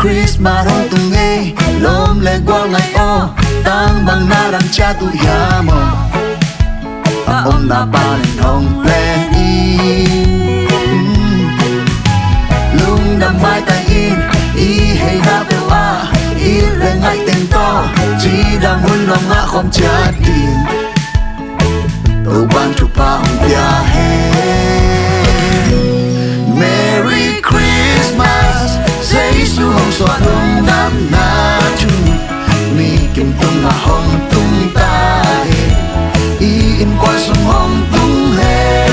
Christmas hong tung nghe lom le qua ngày o tang bằng na đam cha tu ya mo om na ban hong plan lung đam mai tai in hay na bel a le ngày tên to chỉ đang muốn lòng ngã không cha tiền tàu ban chụp pa hong bia he Merry Christmas Giêsu hong xoa lung đam na chu mi kim tung ngã hong tung ta in qua sông hong tung he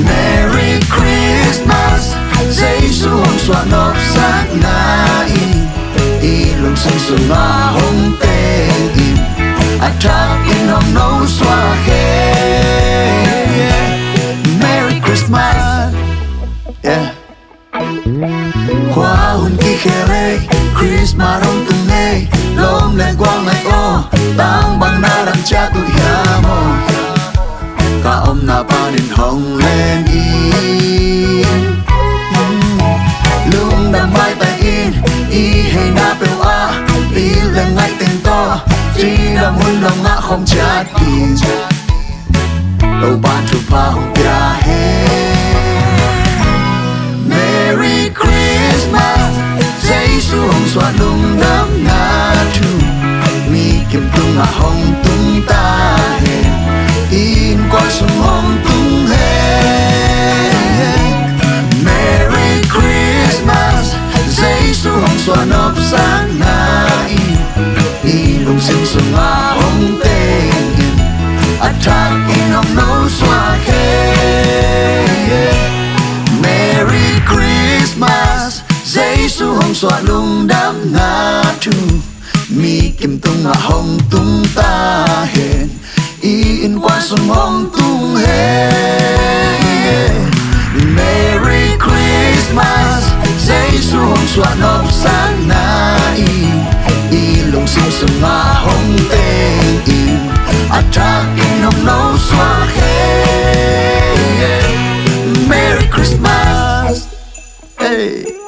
Merry Christmas Giêsu hong xoa nộp sát na lung sông sông ngã hong tên in trắc in hong nấu xoa he Merry Christmas yeah khoa hun ki khere Christmas hong tung nghe lom lên qua ngày o tang bằng na đam cha tu ya mo ka om na pa din hong lên in lung đam mai tai in hay na bel a lên ngày tên to chỉ là muốn lòng ngã không trả tiền đâu ban chụp pa hong bia he Merry Christmas Giêsu hong xoa lung đam na chu mi kim tung ngã hong tung ta he in qua sông hong tung he Merry Christmas Giêsu hong xoa nộp sáng na lung sinh sông ngã hong tên in trắc in hong nấu xoa he Merry Christmas Giêsu hong xoa lung đam na chu mi kim tung ngã hong tung ta hen in qua sông hong tung he Merry Christmas Giêsu hong xoa nộp sáng na lung sinh sông ngã hong tên in trắc in hong nấu xoa he Merry Christmas hey